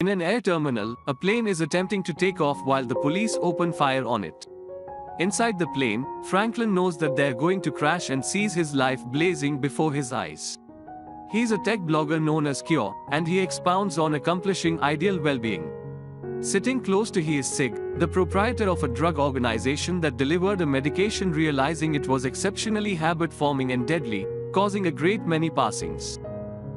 In an air terminal, a plane is attempting to take off while the police open fire on it. Inside the plane, Franklin knows that they're going to crash and sees his life blazing before his eyes. He's a tech blogger known as Cure, and he expounds on accomplishing ideal well-being. Sitting close to he is Sig, the proprietor of a drug organization that delivered a medication realizing it was exceptionally habit-forming and deadly, causing a great many passings.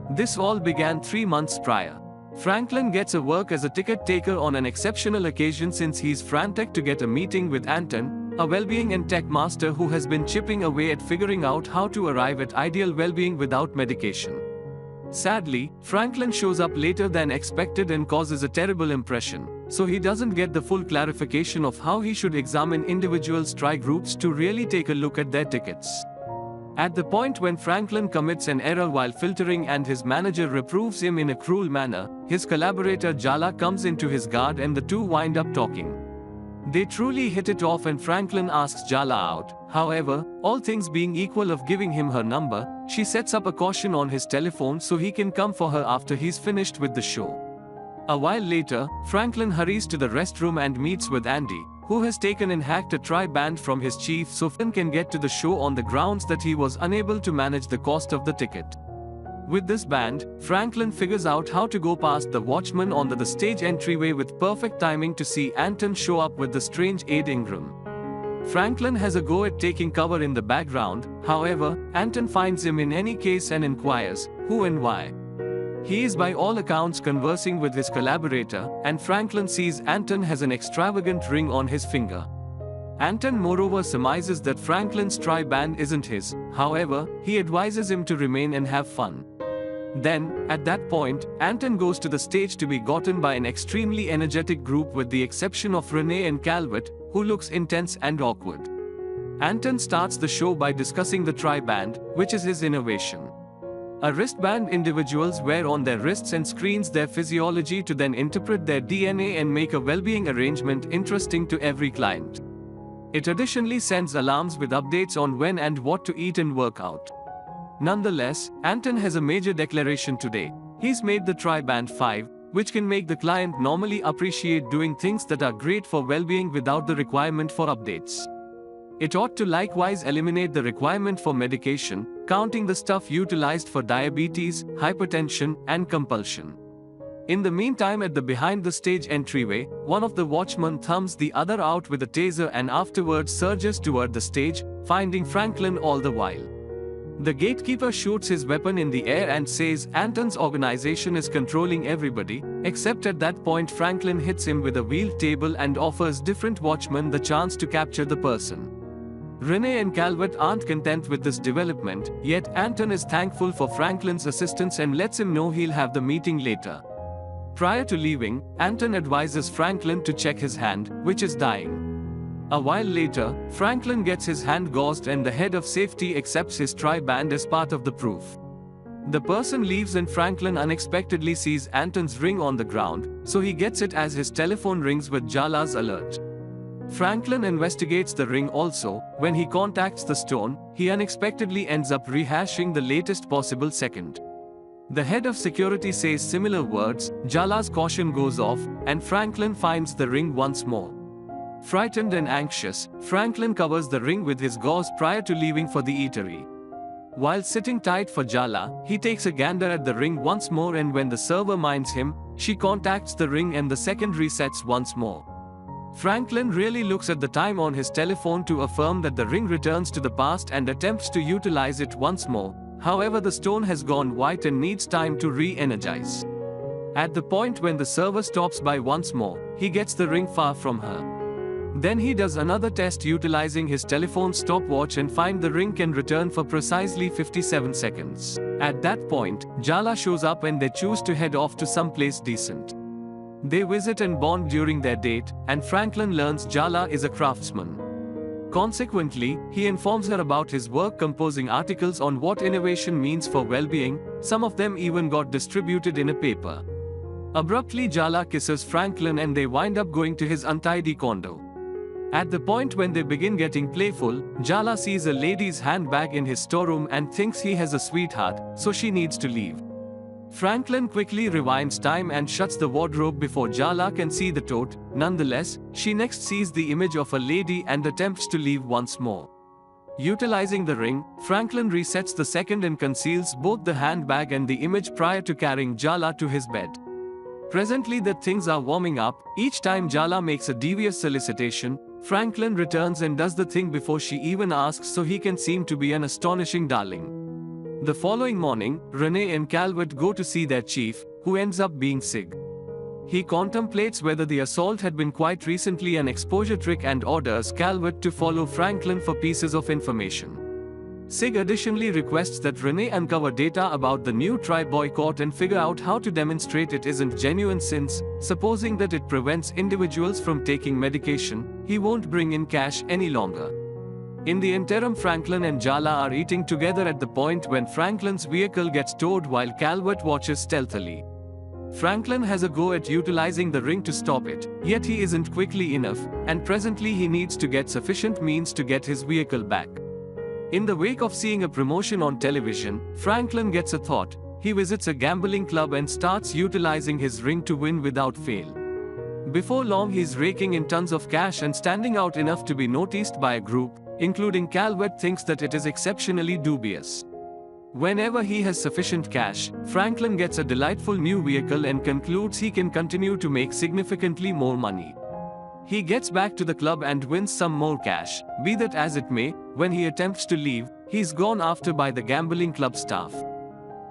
This all began 3 months prior. Franklin gets a work as a ticket taker on an exceptional occasion since he's frantic to get a meeting with Anton, a well-being and tech master who has been chipping away at figuring out how to arrive at ideal well-being without medication. Sadly, Franklin shows up later than expected and causes a terrible impression, so he doesn't get the full clarification of how he should examine individuals' try groups to really take a look at their tickets. At the point when Franklin commits an error while filtering and his manager reproves him in a cruel manner, his collaborator Jala comes into his guard and the two wind up talking. They truly hit it off and Franklin asks Jala out. However, all things being equal of giving him her number, she sets up a caution on his telephone so he can come for her after he's finished with the show. A while later, Franklin hurries to the restroom and meets with Andy, who has taken and hacked a tri-band from his chief so Finn can get to the show on the grounds that he was unable to manage the cost of the ticket. With this band, Franklin figures out how to go past the watchman on the stage entryway with perfect timing to see Anton show up with the strange Aid Ingram. Franklin has a go at taking cover in the background, however, Anton finds him in any case and inquires, who and why. He is by all accounts conversing with his collaborator, and Franklin sees Anton has an extravagant ring on his finger. Anton moreover surmises that Franklin's tri-band isn't his, however, he advises him to remain and have fun. Then, at that point, Anton goes to the stage to be gotten by an extremely energetic group with the exception of Renee and Calvert, who looks intense and awkward. Anton starts the show by discussing the tri-band, which is his innovation. A wristband individuals wear on their wrists and screens their physiology to then interpret their DNA and make a well-being arrangement interesting to every client. It additionally sends alarms with updates on when and what to eat and work out. Nonetheless, Anton has a major declaration today. He's made the tri-band 5, which can make the client normally appreciate doing things that are great for well-being without the requirement for updates. It ought to likewise eliminate the requirement for medication, counting the stuff utilized for diabetes, hypertension, and compulsion. In the meantime, at the behind-the-stage entryway, one of the watchmen thumbs the other out with a taser and afterwards surges toward the stage, finding Franklin all the while. The gatekeeper shoots his weapon in the air and says Anton's organization is controlling everybody, except at that point Franklin hits him with a wheeled table and offers different watchmen the chance to capture the person. Renee and Calvert aren't content with this development, yet Anton is thankful for Franklin's assistance and lets him know he'll have the meeting later. Prior to leaving, Anton advises Franklin to check his hand, which is dying. A while later, Franklin gets his hand gauzed and the head of safety accepts his tri-band as part of the proof. The person leaves and Franklin unexpectedly sees Anton's ring on the ground, so he gets it as his telephone rings with Jala's alert. Franklin investigates the ring also. When he contacts the stone, he unexpectedly ends up rehashing the latest possible second. The head of security says similar words, Jala's caution goes off, and Franklin finds the ring once more. Frightened and anxious, Franklin covers the ring with his gauze prior to leaving for the eatery. While sitting tight for Jala, he takes a gander at the ring once more, and when the server minds him, she contacts the ring and the second resets once more. Franklin really looks at the time on his telephone to affirm that the ring returns to the past and attempts to utilize it once more. However, the stone has gone white and needs time to re-energize. At the point when the server stops by once more, he gets the ring far from her. Then he does another test utilizing his telephone stopwatch and finds the ring can return for precisely 57 seconds. At that point, Jala shows up and they choose to head off to someplace decent. They visit and bond during their date, and Franklin learns Jala is a craftsman. Consequently, he informs her about his work composing articles on what innovation means for well-being. Some of them even got distributed in a paper. Abruptly, Jala kisses Franklin and they wind up going to his untidy condo. At the point when they begin getting playful, Jala sees a lady's handbag in his storeroom and thinks he has a sweetheart, so she needs to leave. Franklin quickly rewinds time and shuts the wardrobe before Jala can see the tote. Nonetheless, she next sees the image of a lady and attempts to leave once more. Utilizing the ring, Franklin resets the second and conceals both the handbag and the image prior to carrying Jala to his bed. Presently that things are warming up, each time Jala makes a devious solicitation, Franklin returns and does the thing before she even asks, so he can seem to be an astonishing darling. The following morning, Renee and Calvert go to see their chief, who ends up being Sig. He contemplates whether the assault had been quite recently an exposure trick and orders Calvert to follow Franklin for pieces of information. Sig additionally requests that Renee uncover data about the new tri-boycott and figure out how to demonstrate it isn't genuine since, supposing that it prevents individuals from taking medication, he won't bring in cash any longer. In the interim, Franklin and Jala are eating together at the point when Franklin's vehicle gets towed while Calvert watches stealthily. Franklin has a go at utilizing the ring to stop it, yet he isn't quickly enough, and presently he needs to get sufficient means to get his vehicle back. In the wake of seeing a promotion on television, Franklin gets a thought. He visits a gambling club and starts utilizing his ring to win without fail. Before long, he's raking in tons of cash and standing out enough to be noticed by a group, including Calvert thinks that it is exceptionally dubious. Whenever he has sufficient cash, Franklin gets a delightful new vehicle and concludes he can continue to make significantly more money. He gets back to the club and wins some more cash. Be that as it may, when he attempts to leave, he's gone after by the gambling club staff.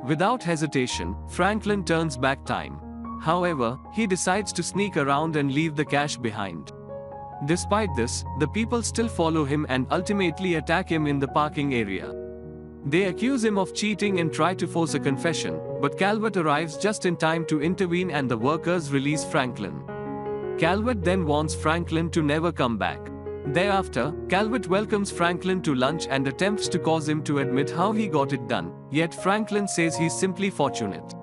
Without hesitation, Franklin turns back time. However, he decides to sneak around and leave the cash behind. Despite this, the people still follow him and ultimately attack him in the parking area. They accuse him of cheating and try to force a confession, but Calvert arrives just in time to intervene and the workers release Franklin. Calvert then warns Franklin to never come back. Thereafter, Calvert welcomes Franklin to lunch and attempts to cause him to admit how he got it done, yet Franklin says he's simply fortunate.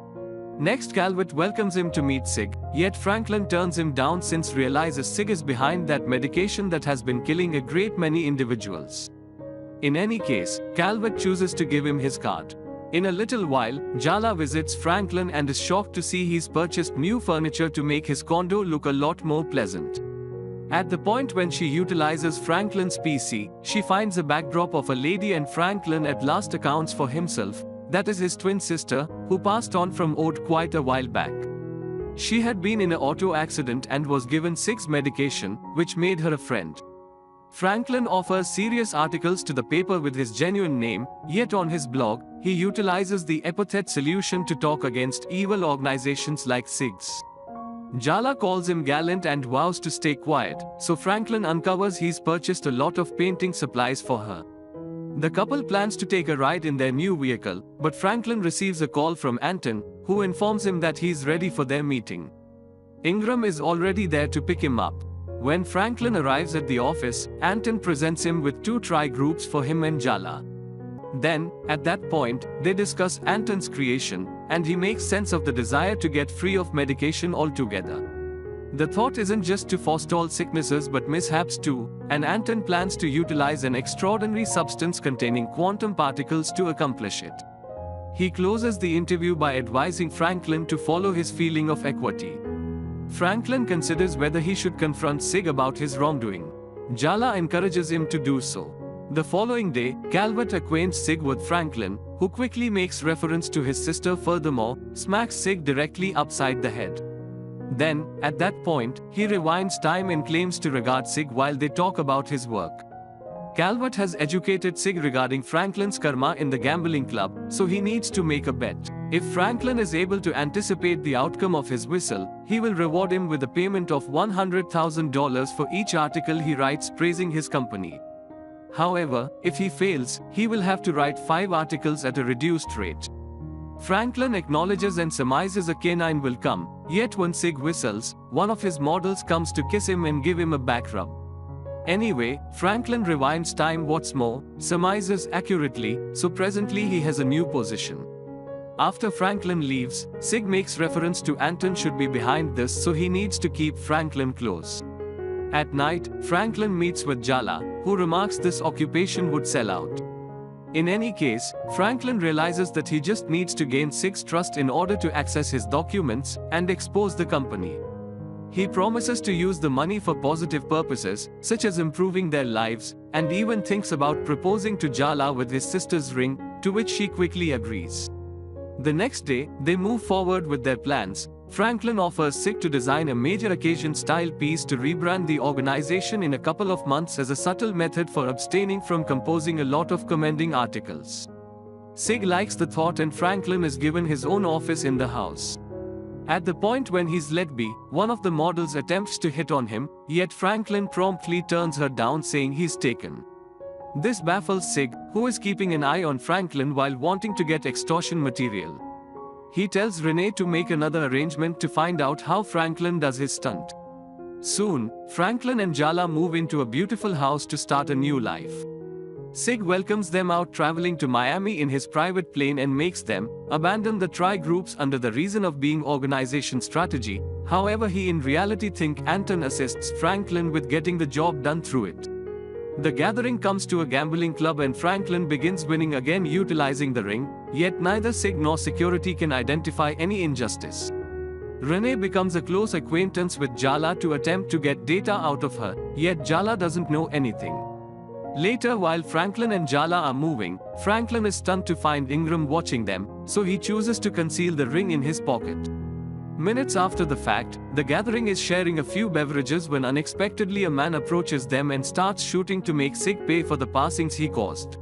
Next, Calvert welcomes him to meet Sig, yet Franklin turns him down since realizes Sig is behind that medication that has been killing a great many individuals. In any case, Calvert chooses to give him his card. In a little while, Jala visits Franklin and is shocked to see he's purchased new furniture to make his condo look a lot more pleasant. At the point when she utilizes Franklin's PC, she finds a backdrop of a lady and Franklin at last accounts for himself, that is his twin sister, who passed on from Ode quite a while back. She had been in an auto accident and was given Sig's medication, which made her a friend. Franklin offers serious articles to the paper with his genuine name, yet on his blog, he utilizes the epithet solution to talk against evil organizations like Sig's. Jala calls him gallant and vows to stay quiet, so Franklin uncovers he's purchased a lot of painting supplies for her. The couple plans to take a ride in their new vehicle, but Franklin receives a call from Anton, who informs him that he's ready for their meeting. Ingram is already there to pick him up. When Franklin arrives at the office, Anton presents him with 2 tri-groups for him and Jala. Then, at that point, they discuss Anton's creation, and he makes sense of the desire to get free of medication altogether. The thought isn't just to forestall sicknesses but mishaps too, and Anton plans to utilize an extraordinary substance containing quantum particles to accomplish it. He closes the interview by advising Franklin to follow his feeling of equity. Franklin considers whether he should confront Sig about his wrongdoing. Jala encourages him to do so. The following day, Calvert acquaints Sig with Franklin, who quickly makes reference to his sister, furthermore, smacks Sig directly upside the head. Then, at that point, he rewinds time and claims to regard Sig while they talk about his work. Calvert has educated Sig regarding Franklin's karma in the gambling club, so he needs to make a bet. If Franklin is able to anticipate the outcome of his whistle, he will reward him with a payment of $100,000 for each article he writes praising his company. However, if he fails, he will have to write 5 articles at a reduced rate. Franklin acknowledges and surmises a canine will come, yet when Sig whistles, one of his models comes to kiss him and give him a back rub. Anyway, Franklin rewinds time once more, surmises accurately, so presently he has a new position. After Franklin leaves, Sig makes reference to Anton should be behind this, so he needs to keep Franklin close. At night, Franklin meets with Jala, who remarks this occupation would sell out. In any case, Franklin realizes that he just needs to gain Sig's trust in order to access his documents and expose the company. He promises to use the money for positive purposes, such as improving their lives, and even thinks about proposing to Jala with his sister's ring, to which she quickly agrees. The next day, they move forward with their plans. Franklin offers Sig to design a major occasion-style piece to rebrand the organization in a couple of months as a subtle method for abstaining from composing a lot of commending articles. Sig likes the thought and Franklin is given his own office in the house. At the point when he's let be, one of the models attempts to hit on him, yet Franklin promptly turns her down saying he's taken. This baffles Sig, who is keeping an eye on Franklin while wanting to get extortion material. He tells Renee to make another arrangement to find out how Franklin does his stunt. Soon, Franklin and Jala move into a beautiful house to start a new life. Sig welcomes them out traveling to Miami in his private plane and makes them abandon the tri-groups under the reason of being organization strategy. However, he in reality think Anton assists Franklin with getting the job done through it. The gathering comes to a gambling club and Franklin begins winning again utilizing the ring, yet neither Sig nor security can identify any injustice. Renee becomes a close acquaintance with Jala to attempt to get data out of her, yet Jala doesn't know anything. Later, while Franklin and Jala are moving, Franklin is stunned to find Ingram watching them, so he chooses to conceal the ring in his pocket. Minutes after the fact, the gathering is sharing a few beverages when unexpectedly a man approaches them and starts shooting to make Sig pay for the passings he caused.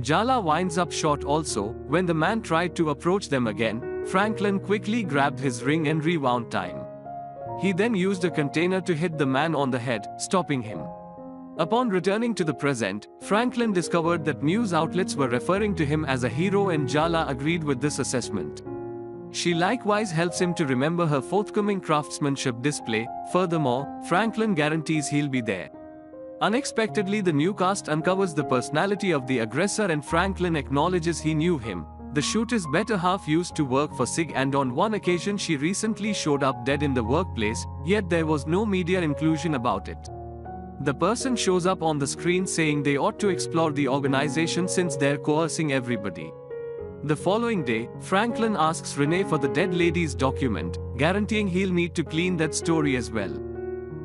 Jala winds up short also. When the man tried to approach them again, Franklin quickly grabbed his ring and rewound time. He then used a container to hit the man on the head, stopping him. Upon returning to the present, Franklin discovered that news outlets were referring to him as a hero and Jala agreed with this assessment. She likewise helps him to remember her forthcoming craftsmanship display. Furthermore, Franklin guarantees he'll be there. Unexpectedly, the new cast uncovers the personality of the aggressor and Franklin acknowledges he knew him. The shooter's better half used to work for Sig and on one occasion she recently showed up dead in the workplace, yet there was no media inclusion about it. The person shows up on the screen saying they ought to explore the organization since they're coercing everybody. The following day, Franklin asks Renee for the dead lady's document, guaranteeing he'll need to clean that story as well.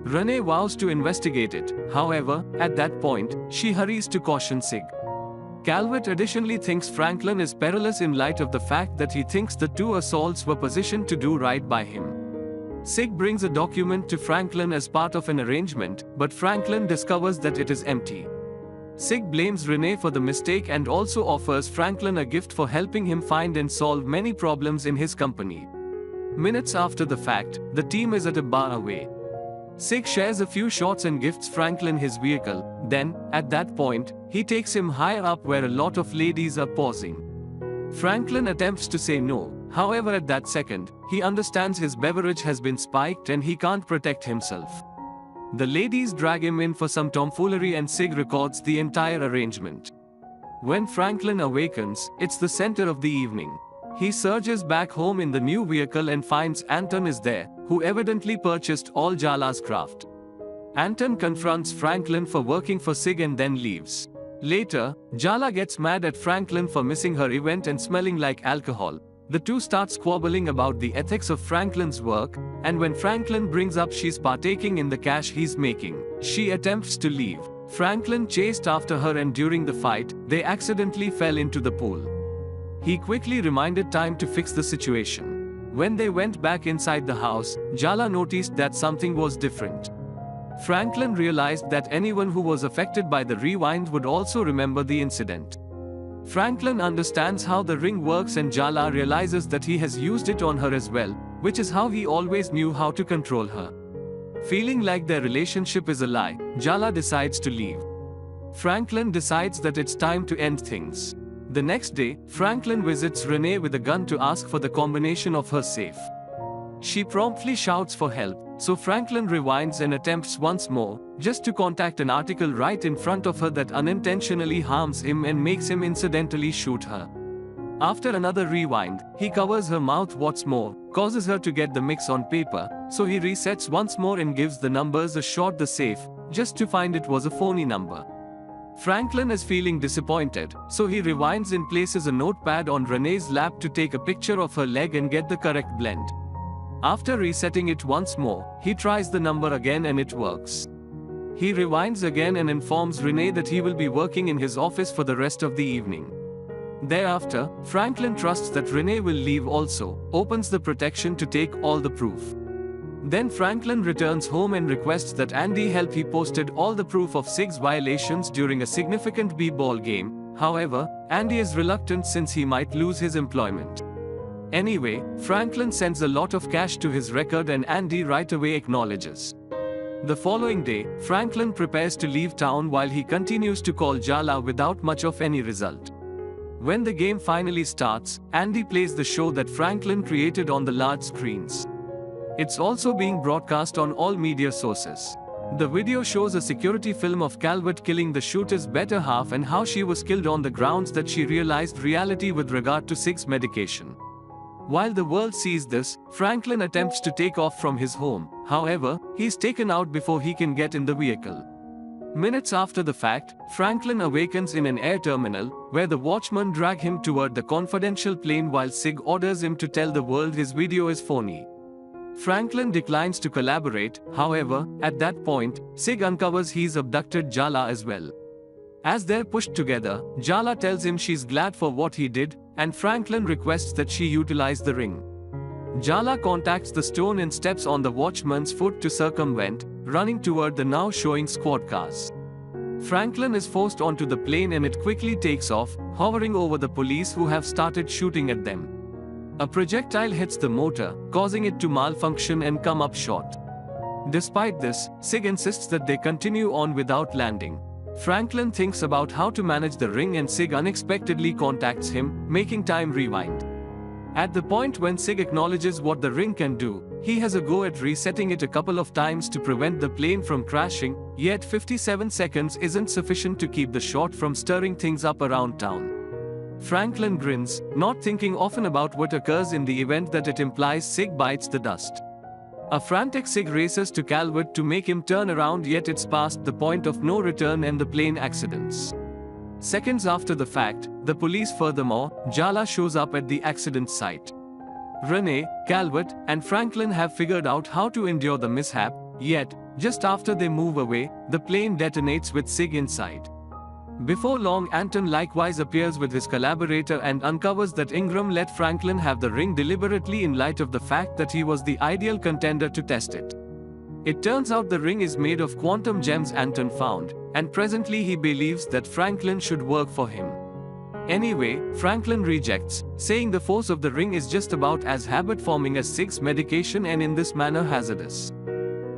Renee vows to investigate it. However, at that point, she hurries to caution Sig. Calvert additionally thinks Franklin is perilous in light of the fact that he thinks the two assaults were positioned to do right by him. Sig brings a document to Franklin as part of an arrangement, but Franklin discovers that it is empty. Sig blames Renee for the mistake and also offers Franklin a gift for helping him find and solve many problems in his company. Minutes after the fact, the team is at a bar away. Sig shares a few shots and gifts Franklin his vehicle. Then, at that point, he takes him higher up where a lot of ladies are pausing. Franklin attempts to say no, however at that second, he understands his beverage has been spiked and he can't protect himself. The ladies drag him in for some tomfoolery and Sig records the entire arrangement. When Franklin awakens, it's the center of the evening. He surges back home in the new vehicle and finds Anton is there, who evidently purchased all Jala's craft. Anton confronts Franklin for working for Sig and then leaves. Later, Jala gets mad at Franklin for missing her event and smelling like alcohol. The two start squabbling about the ethics of Franklin's work, and when Franklin brings up she's partaking in the cash he's making, she attempts to leave. Franklin chased after her and during the fight, they accidentally fell into the pool. He quickly reminded time to fix the situation. When they went back inside the house, Jala noticed that something was different. Franklin realized that anyone who was affected by the rewind would also remember the incident. Franklin understands how the ring works and Jala realizes that he has used it on her as well, which is how he always knew how to control her. Feeling like their relationship is a lie, Jala decides to leave. Franklin decides that it's time to end things. The next day, Franklin visits Renee with a gun to ask for the combination of her safe. She promptly shouts for help, so Franklin rewinds and attempts once more, just to contact an article right in front of her that unintentionally harms him and makes him incidentally shoot her. After another rewind, he covers her mouth what's more, causes her to get the mix on paper, so he resets once more and gives the numbers a shot the safe, just to find it was a phony number. Franklin is feeling disappointed, so he rewinds and places a notepad on Renee's lap to take a picture of her leg and get the correct blend. After resetting it once more, he tries the number again and it works. He rewinds again and informs Renee that he will be working in his office for the rest of the evening. Thereafter, Franklin trusts that Renee will leave also, opens the protection to take all the proof. Then Franklin returns home and requests that Andy help. He posted all the proof of Sig's violations during a significant b-ball game. However, Andy is reluctant since he might lose his employment. Anyway, Franklin sends a lot of cash to his record and Andy right away acknowledges. The following day, Franklin prepares to leave town while he continues to call Jala without much of any result. When the game finally starts, Andy plays the show that Franklin created on the large screens. It's also being broadcast on all media sources. The video shows a security film of Calvert killing the shooter's better half and how she was killed on the grounds that she realized reality with regard to Sig's medication. While the world sees this, Franklin attempts to take off from his home. However, he's taken out before he can get in the vehicle. Minutes after the fact, Franklin awakens in an air terminal, where the watchmen drag him toward the confidential plane while Sig orders him to tell the world his video is phony. Franklin declines to collaborate. However, at that point, Sig uncovers he's abducted Jala as well. As they're pushed together, Jala tells him she's glad for what he did, and Franklin requests that she utilize the ring. Jala contacts the stone and steps on the watchman's foot to circumvent, running toward the now showing squad cars. Franklin is forced onto the plane and it quickly takes off, hovering over the police who have started shooting at them. A projectile hits the motor, causing it to malfunction and come up short. Despite this, Sig insists that they continue on without landing. Franklin thinks about how to manage the ring and Sig unexpectedly contacts him, making time rewind. At the point when Sig acknowledges what the ring can do, he has a go at resetting it a couple of times to prevent the plane from crashing, yet 57 seconds isn't sufficient to keep the shot from stirring things up around town. Franklin grins, not thinking often about what occurs in the event that it implies Sig bites the dust. A frantic Sig races to Calvert to make him turn around, yet it's past the point of no return and the plane accidents. Seconds after the fact, the police furthermore, Jala shows up at the accident site. Renee, Calvert, and Franklin have figured out how to endure the mishap, yet, just after they move away, the plane detonates with Sig inside. Before long, Anton likewise appears with his collaborator and uncovers that Ingram let Franklin have the ring deliberately in light of the fact that he was the ideal contender to test it. It turns out the ring is made of quantum gems Anton found, and presently he believes that Franklin should work for him. Anyway, Franklin rejects, saying the force of the ring is just about as habit-forming as Sig's medication and in this manner hazardous.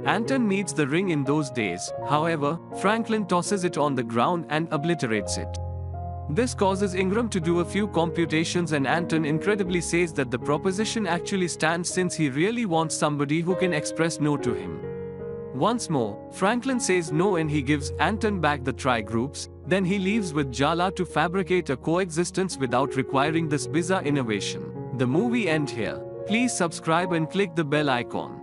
Anton needs the ring in those days. However, Franklin tosses it on the ground and obliterates it. This causes Ingram to do a few computations and Anton incredibly says that the proposition actually stands since he really wants somebody who can express no to him. Once more, Franklin says no and he gives Anton back the tri-groups, then he leaves with Jala to fabricate a coexistence without requiring this bizarre innovation. The movie ends here. Please subscribe and click the bell icon.